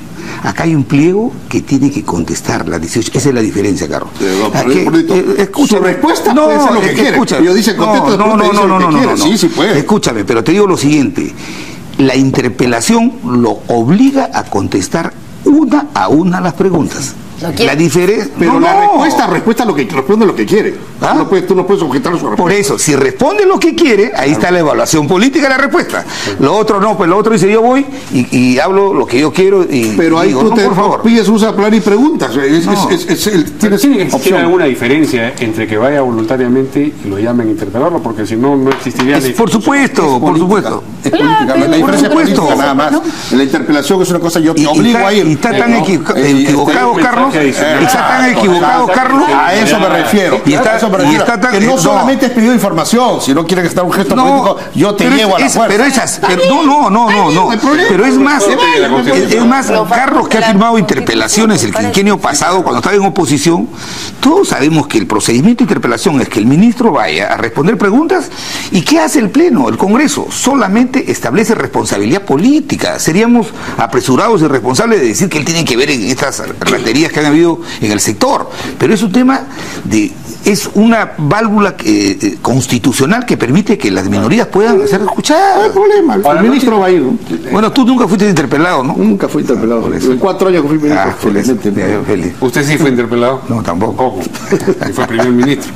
Acá hay un pliego que tiene que contestar las 18. Esa es la diferencia, Carlos. Su respuesta puede ser lo que quiere. Yo dice contesta no. Sí puede. Escúchame, pero te digo lo siguiente. La interpelación lo obliga a contestar una a una las preguntas. La diferencia, pero la respuesta lo que responde lo que quiere. ¿Ah? Tú no puedes objetar su respuesta. Por eso, si responde lo que quiere, ahí está la evaluación política de la respuesta. Lo otro no, pues lo otro dice yo voy y hablo lo que yo quiero y pero ahí digo, tú por favor. Pides usa plan y preguntas. ¿Tiene alguna diferencia entre que vaya voluntariamente y lo llamen a interpelarlo? Porque si no, no existiría... Por supuesto. Es política, la diferencia es política nada más. La interpelación es una cosa, yo te obligo a ir. Y está tan equivocado, Carlos. Está tan equivocado, Carlos. A eso me refiero. Que no solamente es pedido información, si no quieren estar un gesto político, yo te llevo a la fuerza. No. Pero es más, Carlos, que ha firmado interpelaciones el quinquenio pasado, cuando estaba en oposición, todos sabemos que el procedimiento de interpelación es que el ministro vaya a responder preguntas y ¿qué hace el Pleno, el Congreso? Solamente establece responsabilidad política. Seríamos apresurados y responsables de decir que él tiene que ver en estas raterías que han habido en el sector, pero es un tema es una válvula constitucional que permite que las minorías puedan ser escuchadas. No hay problema, el ministro va a ir, ¿no? Bueno, tú nunca fuiste interpelado, ¿no? Nunca fui interpelado, en 4 años que fui ministro. Feliz. ¿Usted sí fue interpelado? No, tampoco. ¿Cómo? Y fue primer ministro.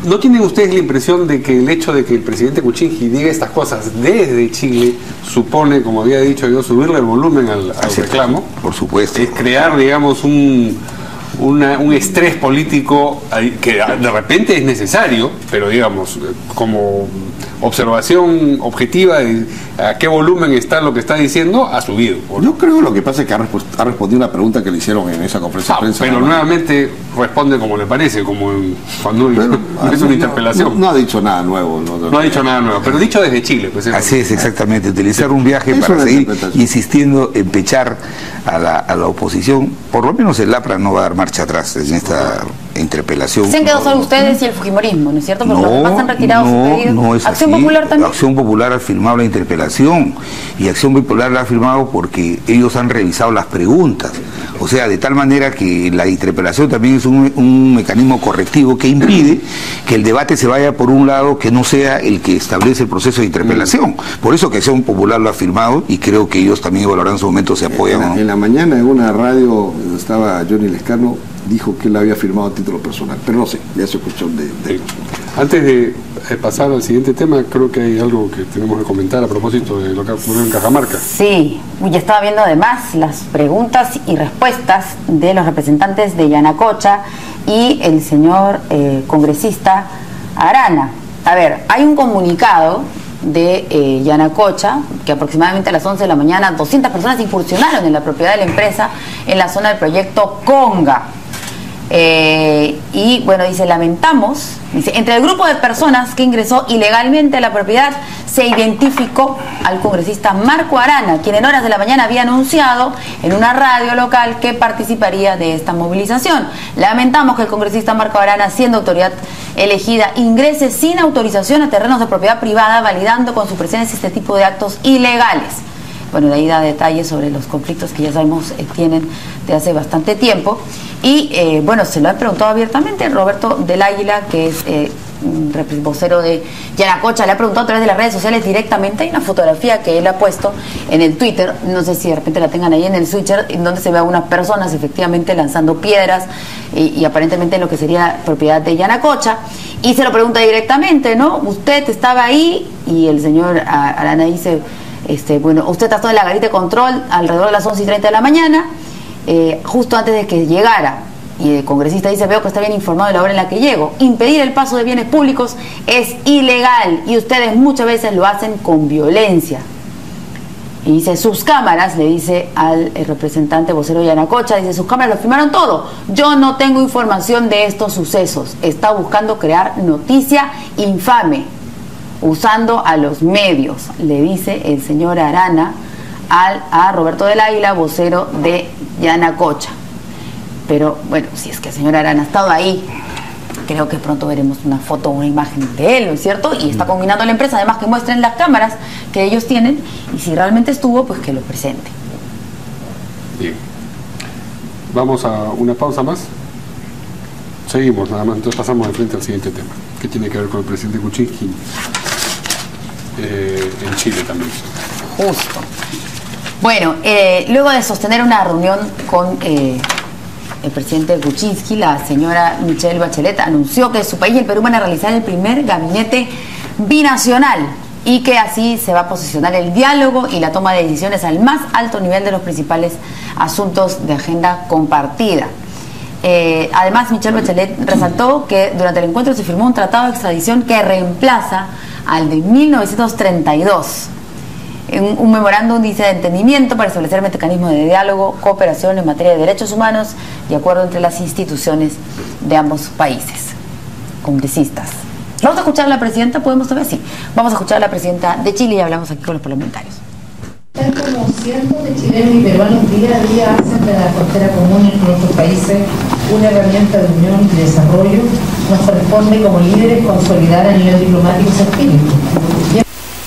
¿No tienen ustedes la impresión de que el hecho de que el presidente Kuczynski diga estas cosas desde Chile supone, como había dicho yo, subirle el volumen al reclamo? Por supuesto. Es crear, digamos, un estrés político que de repente es necesario, pero digamos, como observación objetiva de a qué volumen está lo que está diciendo, ha subido. Yo creo que lo que pasa es que ha respondido una pregunta que le hicieron en esa conferencia de prensa. Pero nuevamente responde como le parece, como cuando es una interpelación. No ha dicho nada nuevo. No ha dicho nada nuevo, pero dicho desde Chile. Pues así es, exactamente. Utilizar un viaje para seguir insistiendo en pechar a la oposición. Por lo menos el APRA no va a dar marcha atrás en esta interpelación. Se han quedado solo ustedes y el fujimorismo, ¿no es cierto? Porque los demás han retirado su pedido. No es ¿Acción así. Popular también? Acción Popular ha firmado la interpelación y Acción Popular la ha firmado porque ellos han revisado las preguntas. O sea, de tal manera que la interpelación también es un mecanismo correctivo que impide que el debate se vaya por un lado que no sea el que establece el proceso de interpelación. Por eso que Acción Popular lo ha firmado y creo que ellos también evaluarán en su momento si apoyan. En la mañana en una radio estaba Johnny Lescano, dijo que él había firmado a título personal, pero no sé, ya se escuchó de Antes de pasar al siguiente tema, creo que hay algo que tenemos que comentar a propósito de lo que ocurrió en Cajamarca. Sí, ya estaba viendo además las preguntas y respuestas de los representantes de Yanacocha y el señor congresista Arana. A ver, hay un comunicado de Yanacocha, que aproximadamente a las 11 de la mañana 200 personas incursionaron en la propiedad de la empresa en la zona del proyecto Conga. Y bueno, dice, lamentamos, dice, entre el grupo de personas que ingresó ilegalmente a la propiedad se identificó al congresista Marco Arana, quien en horas de la mañana había anunciado en una radio local que participaría de esta movilización. Lamentamos que el congresista Marco Arana, siendo autoridad elegida, ingrese sin autorización a terrenos de propiedad privada, validando con su presencia este tipo de actos ilegales. Bueno, de ahí da detalles sobre los conflictos que ya sabemos tienen de hace bastante tiempo. Y bueno, se lo ha preguntado abiertamente Roberto del Águila, que es vocero de Yanacocha, le ha preguntado a través de las redes sociales directamente. Hay una fotografía que él ha puesto en el Twitter, no sé si de repente la tengan ahí en el switcher, en donde se ve a unas personas efectivamente lanzando piedras y aparentemente en lo que sería propiedad de Yanacocha. y se lo pregunta directamente, ¿no? Usted estaba ahí, y el señor Arana dice, bueno, usted estaba en la garita de control alrededor de las 11:30 de la mañana, justo antes de que llegara. Y el congresista dice, veo que está bien informado de la hora en la que llego. Impedir el paso de bienes públicos es ilegal y ustedes muchas veces lo hacen con violencia. Y dice, sus cámaras, le dice al representante vocero de Yanacocha, dice, sus cámaras lo filmaron todo. Yo no tengo información de estos sucesos. Está buscando crear noticia infame, usando a los medios, le dice el señor Arana a Roberto del Águila, vocero de Yanacocha. Pero bueno, si es que el señor Arana ha estado ahí, creo que pronto veremos una foto o una imagen de él, ¿no es cierto? Y está combinando a la empresa, además que muestren las cámaras que ellos tienen, y si realmente estuvo, pues que lo presente. Bien. Vamos a una pausa más. Seguimos nada más, entonces pasamos de frente al siguiente tema, que tiene que ver con el presidente Kuczynski en Chile también. Justo. Bueno, luego de sostener una reunión con el presidente Kuczynski, la señora Michelle Bachelet anunció que su país y el Perú van a realizar el primer gabinete binacional y que así se va a posicionar el diálogo y la toma de decisiones al más alto nivel de los principales asuntos de agenda compartida. Además, Michelle Bachelet resaltó que durante el encuentro se firmó un tratado de extradición que reemplaza al de 1932. Un memorándum dice de entendimiento para establecer mecanismos de diálogo, cooperación en materia de derechos humanos y acuerdo entre las instituciones de ambos países. Congresistas. ¿Vamos a escuchar a la presidenta? ¿Podemos saber? Sí. Vamos a escuchar a la presidenta de Chile y hablamos aquí con los parlamentarios. Tal como cientos de chilenos y peruanos día a día hacen de la frontera común entre nuestros países una herramienta de unión y desarrollo, nos corresponde como líderes consolidar a nivel diplomático ese espíritu.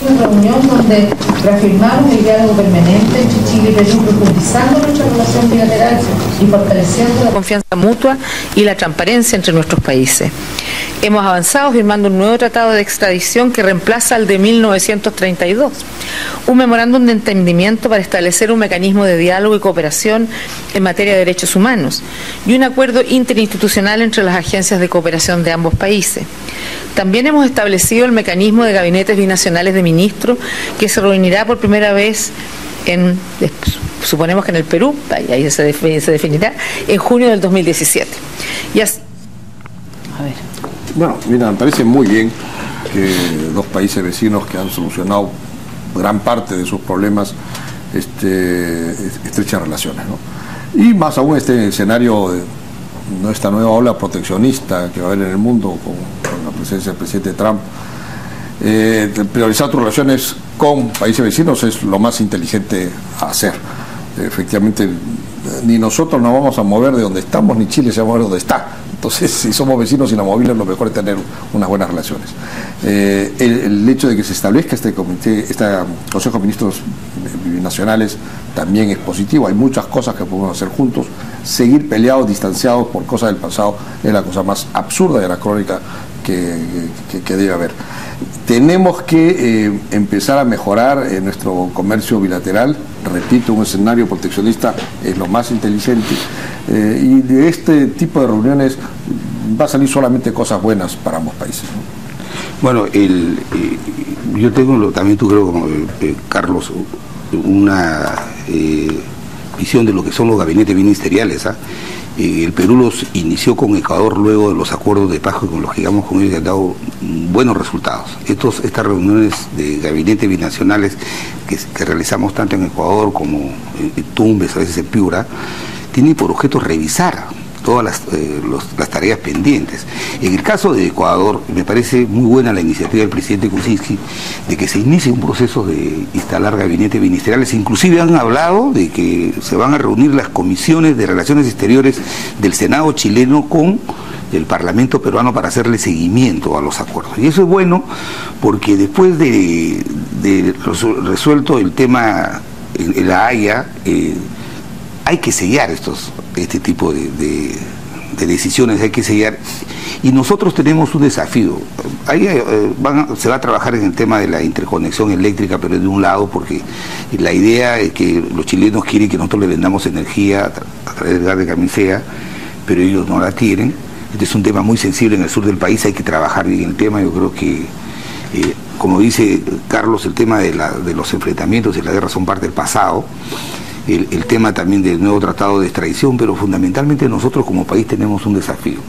Una reunión donde reafirmamos el diálogo permanente entre Chile y Perú, profundizando nuestra relación bilateral y fortaleciendo la confianza mutua y la transparencia entre nuestros países. Hemos avanzado firmando un nuevo tratado de extradición que reemplaza al de 1932, un memorándum de entendimiento para establecer un mecanismo de diálogo y cooperación en materia de derechos humanos y un acuerdo interinstitucional entre las agencias de cooperación de ambos países. También hemos establecido el mecanismo de gabinetes binacionales de ministros que se reunirá por primera vez suponemos que en el Perú, ahí se definirá, en junio del 2017. Y así. A ver. Bueno, mira, me parece muy bien que dos países vecinos que han solucionado gran parte de sus problemas estrechan relaciones, ¿no? Y más aún este escenario de esta nueva ola proteccionista que va a haber en el mundo con la presencia del presidente Trump. Priorizar tus relaciones con países vecinos es lo más inteligente a hacer. Efectivamente, ni nosotros nos vamos a mover de donde estamos, ni Chile se va a mover de donde está. Entonces, si somos vecinos inamovibles, lo mejor es tener unas buenas relaciones. El hecho de que se establezca este Consejo de Ministros Binacionales también es positivo. Hay muchas cosas que podemos hacer juntos. Seguir peleados, distanciados por cosas del pasado es la cosa más absurda y anacrónica que debe haber. Tenemos que empezar a mejorar nuestro comercio bilateral. Repito, un escenario proteccionista es lo más inteligente. Y de este tipo de reuniones va a salir solamente cosas buenas para ambos países, ¿no? Bueno, yo tengo, también tú creo, como Carlos, una visión de lo que son los gabinetes ministeriales. El Perú los inició con Ecuador luego de los acuerdos de paz con los que llegamos con ellos y han dado buenos resultados. Estas reuniones de gabinetes binacionales que realizamos tanto en Ecuador como en Tumbes, a veces en Piura, tienen por objeto revisar todas las tareas pendientes. En el caso de Ecuador, me parece muy buena la iniciativa del presidente Kuczynski de que se inicie un proceso de instalar gabinetes ministeriales. Inclusive han hablado de que se van a reunir las comisiones de relaciones exteriores del Senado chileno con el Parlamento peruano para hacerle seguimiento a los acuerdos. Y eso es bueno porque después de resuelto el tema en La Haya, hay que sellar este tipo de decisiones, hay que sellar. Y nosotros tenemos un desafío. Ahí se va a trabajar en el tema de la interconexión eléctrica, pero de un lado, porque la idea es que los chilenos quieren que nosotros le vendamos energía a través del gas de Camisea, pero ellos no la tienen. Este es un tema muy sensible en el sur del país, hay que trabajar bien el tema. Yo creo que, como dice Carlos, el tema de los enfrentamientos y la guerra son parte del pasado. El tema también del nuevo tratado de extradición, pero fundamentalmente nosotros como país tenemos un desafío.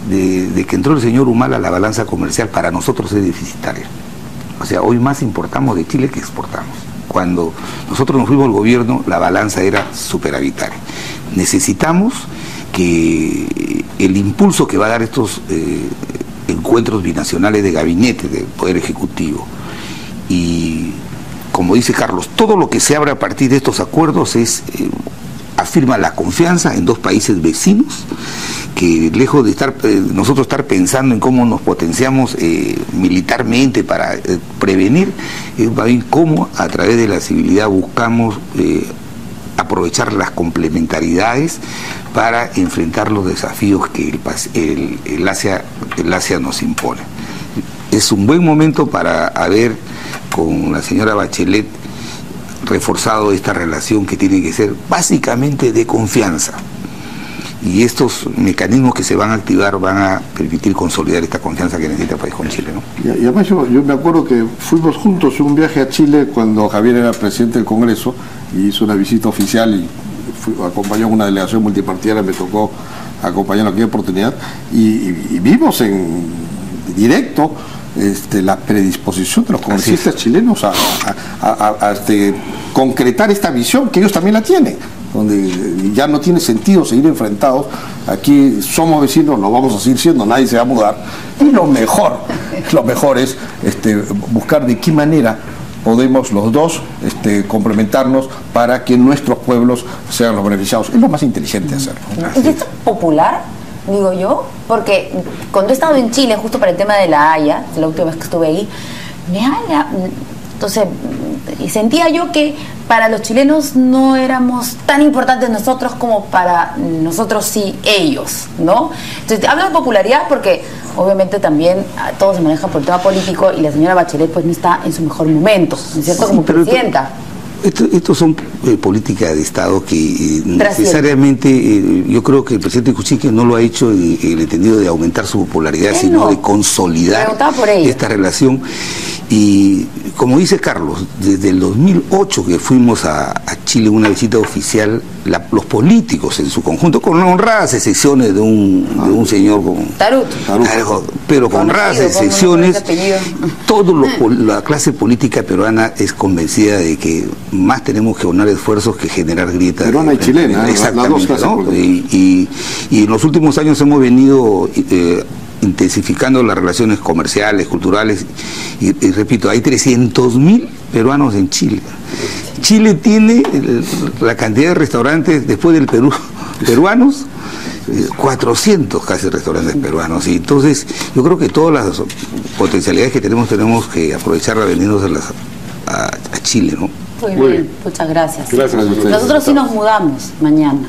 De que entró el señor Humala, la balanza comercial para nosotros es deficitaria. O sea, hoy más importamos de Chile que exportamos. Cuando nosotros nos fuimos al gobierno, la balanza era superavitaria. Necesitamos que el impulso que va a dar estos encuentros binacionales de gabinete del Poder Ejecutivo y, como dice Carlos, todo lo que se abre a partir de estos acuerdos afirma la confianza en dos países vecinos que, lejos de nosotros estar pensando en cómo nos potenciamos militarmente para prevenir, va bien cómo a través de la civilidad buscamos aprovechar las complementariedades para enfrentar los desafíos que el Asia nos impone. Es un buen momento para haber con la señora Bachelet reforzado esta relación que tiene que ser básicamente de confianza. Y estos mecanismos que se van a activar van a permitir consolidar esta confianza que necesita el país con Chile, ¿no? Y además yo me acuerdo que fuimos juntos en un viaje a Chile cuando Javier era presidente del Congreso y hizo una visita oficial y acompañó a una delegación multipartidaria, me tocó acompañar en aquella oportunidad y vimos en directo la predisposición de los congresistas chilenos a concretar esta visión que ellos también la tienen, donde ya no tiene sentido seguir enfrentados. Aquí somos vecinos, lo vamos a seguir siendo, nadie se va a mudar, y lo mejor es buscar de qué manera podemos los dos complementarnos para que nuestros pueblos sean los beneficiados. Es lo más inteligente hacerlo. ¿Es esto popular, digo yo? Porque cuando he estado en Chile, justo para el tema de la Haya, la última vez que estuve ahí, entonces, y sentía yo que para los chilenos no éramos tan importantes nosotros como para nosotros sí ellos, ¿no? Entonces, hablo de popularidad porque obviamente también todo se maneja por el tema político y la señora Bachelet pues no está en su mejor momento, ¿no es cierto? Como presidenta. Estos son políticas de Estado que necesariamente yo creo que el presidente Kuczynski no lo ha hecho en el entendido de aumentar su popularidad, sino de consolidar esta relación. Y como dice Carlos, desde el 2008 que fuimos a Chile en una visita oficial, los políticos en su conjunto, con honradas excepciones de un señor con pero con honradas excepciones, la clase política peruana es convencida de que más tenemos que unar esfuerzos que generar grietas. Peruana y chilena, exactamente, ¿no? Y en los últimos años hemos venido intensificando las relaciones comerciales, culturales, y repito, hay 300.000 peruanos en Chile. Chile tiene la cantidad de restaurantes, después del Perú, peruanos, 400 casi restaurantes peruanos, y entonces yo creo que todas las potencialidades que tenemos que aprovecharlas vendiendo a Chile, ¿no? Muy bien, muchas gracias. Nosotros sí nos mudamos mañana.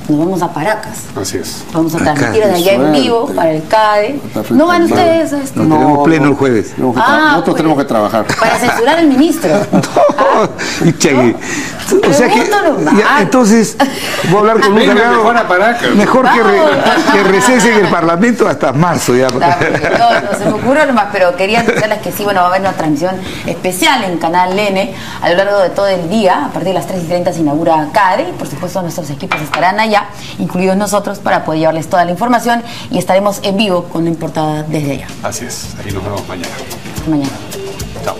Nos vamos a Paracas. Así es. Vamos a transmitir desde allá en vivo para el CADE. ¿No van ustedes a esto? No, tenemos pleno el jueves. Nosotros tenemos que trabajar. Para censurar al ministro. O sea que, entonces, voy a hablar con Luis Delgado. Mejor que recese en el Parlamento hasta marzo. Ya. No, se me ocurrió nomás, pero quería anunciarles que sí, va a haber una transmisión especial en Canal N a lo largo de todo el día. A partir de las 3:30 se inaugura CADE y, por supuesto, nuestros equipos estarán allá, incluidos nosotros, para poder llevarles toda la información y estaremos en vivo con la importada desde allá. Así es, ahí nos vemos mañana. Mañana. Chao.